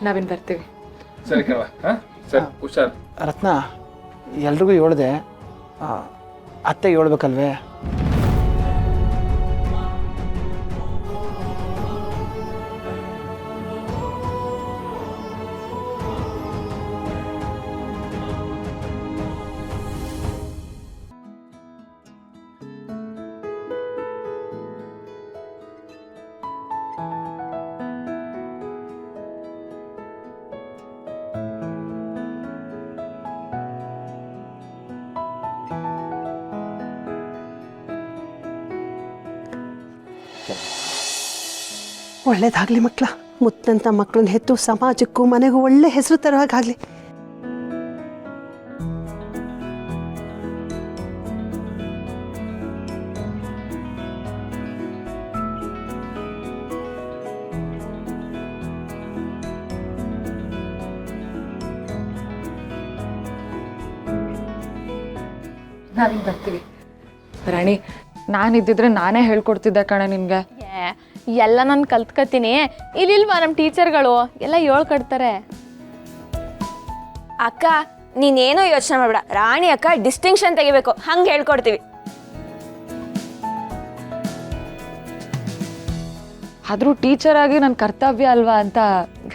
ನಾವಿನ್ ಬರ್ತೀವಿ. ಸರಿ ಕಣವ, ಸರಿ ಹುಷಾರ್. ರತ್ನ ಎಲ್ರಿಗೂ ಹೇಳ್ದೆ, ಅತ್ತೆಗೆ ಹೇಳ್ಬೇಕಲ್ವೇ? ಒಳ್ಳೇದಾಗಲಿ ಮಕ್ಕಳ. ಮುತ್ತಂತ ಮಕ್ಕಳನ್ನ ಹೆತ್ತು ಸಮಾಜಕ್ಕೂ ಮನೆಗೂ ಒಳ್ಳೆ ಹೆಸರು ತರುವಾಗಲಿ. ನಾವಿನ್ ಬರ್ತೀವಿ. ರಾಣಿ, ನಾನಿದ್ದಿದ್ರೆ ನಾನೇ ಹೇಳ್ಕೊಡ್ತಿದ್ದೆ ಕಣೆ ನಿನ್ಗೆ. ಎಲ್ಲ ನಾನು ಕಲ್ತ್ಕೊತೀನಿ. ಇಲ್ಲಿಲ್ವಾ ನಮ್ಮ ಟೀಚರ್ಗಳು ಎಲ್ಲ ಹೇಳ್ಕೊಡ್ತಾರೆ. ಅಕ್ಕ ನೀನೇನೋ ಯೋಚನೆ ಮಾಡಬೇಡ, ರಾಣಿ ಅಕ್ಕ ಡಿಸ್ಟಿಂಕ್ಷನ್ ತೆಗಿಬೇಕು, ಹಂಗೆ ಹೇಳ್ಕೊಡ್ತೀವಿ. ಆದ್ರೂ ಟೀಚರ್ ಆಗಿ ನನ್ನ ಕರ್ತವ್ಯ ಅಲ್ವಾ ಅಂತ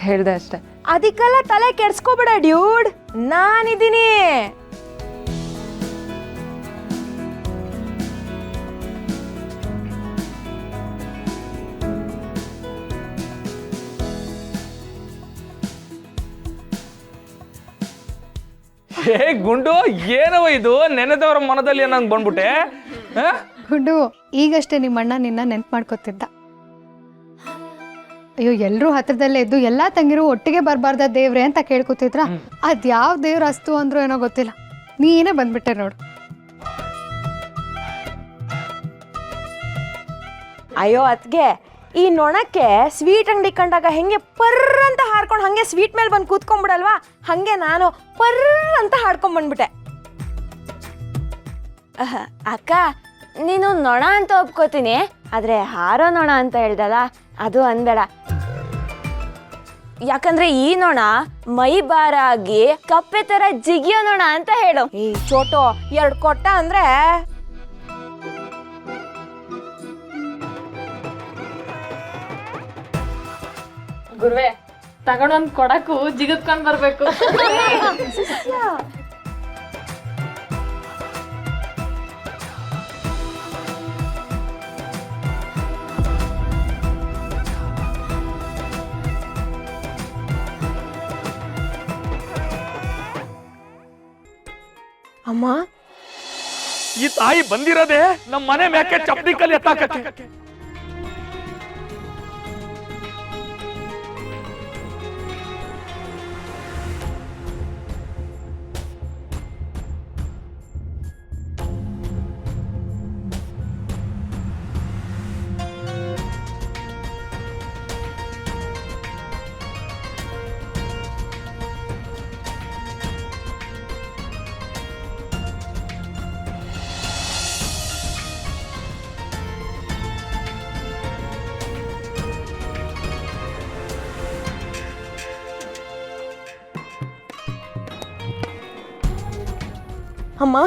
ಹೇಳ್ದೆ ಅಷ್ಟೆ. ಅದಕ್ಕೆಲ್ಲ ತಲೆ ಕೆಡ್ಸ್ಕೋಬೇಡ ಡ್ಯೂಡ್, ನಾನಿದ್ದೀನಿ. ಹೇ ಗುಂಡು, ಏನವ ಇದು? ನೆನೆದವರ ಮನದಲ್ಲಿ ಏನಂಗ್ ಬಂದ್ಬಿಟ್ಟೆ? ಗುಂಡು, ಈಗಷ್ಟೇ ನಿಮ್ಮ ಅಣ್ಣ ನಿನ್ನ ನೆನ್ಪು ಮಾಡ್ಕೊತಿದ್ದ. ಅಯ್ಯೋ, ಎಲ್ಲರೂ ಹತ್ರದಲ್ಲೇ ಇದ್ದು ಎಲ್ಲ ತಂಗಿರು ಒಟ್ಟಿಗೆ ಬರಬಾರ್ದ ದೇವ್ರೆ ಅಂತ ಕೇಳ್ಕೊತಿದ್ರ. ಅದ್ಯಾವ ದೇವ್ರ ಅಸ್ತು ಅಂದ್ರೂ ಏನೋ ಗೊತ್ತಿಲ್ಲ, ನೀನೇ ಬಂದ್ಬಿಟ್ಟೆ ನೋಡು. ಅಯ್ಯೋ ಅತ್ಗೆ, ಈ ನೊಣಕ್ಕೆ ಸ್ವೀಟ್ ಅಂಗಡಿ ಕಂಡಾಗ ಹೆಂಗೆ ಪರ್ರ ಅಂತ ಹಾಡ್ಕೊಂಡು ಹಂಗೆ ಸ್ವೀಟ್ ಮೇಲೆ ಬಂದು ಕೂತ್ಕೊಂಡ್ಬಿಡಲ್ವಾ, ಹಂಗೆ ನಾನು ಪರ್ರ ಅಂತ ಹಾಡ್ಕೊಂಡ್ ಬಂದ್ಬಿಟ್ಟೆ. ಅಕ್ಕ, ನೀನು ನೊಣ ಅಂತ ಒಪ್ಕೋತೀನಿ, ಆದ್ರೆ ಹಾರೋ ನೊಣ ಅಂತ ಹೇಳ್ದಲ್ಲ, ಅದು ಅನ್ಬೇಡ. ಯಾಕಂದ್ರೆ ಈ ನೊಣ ಮೈ ಬಾರಾಗಿ ಕಪ್ಪೆ ತರ ಜಿಗಿಯೋ ನೊಣ ಅಂತ ಹೇಳು. ಈ ಚೋಟು 2 ಕೊಟ್ಟ ಅಂದ್ರೆ ಗುರುವೆ, ತಗೊಂಡೊಂದು ಕೊಡಕ್ಕೂ ಜಿಗಿದ್ಕೊಂಡ್ ಬರ್ಬೇಕು. ಅಮ್ಮ, ಈ ತಾಯಿ ಬಂದಿರೋದೇ ನಮ್ಮ ಮನೆ ಮ್ಯಾಕೆ ಚಪ್ಪಡಿ ಕಲ್ಲಿ ಎತ್ತಾಕಕ್ಕೆ. ಅಮ್ಮ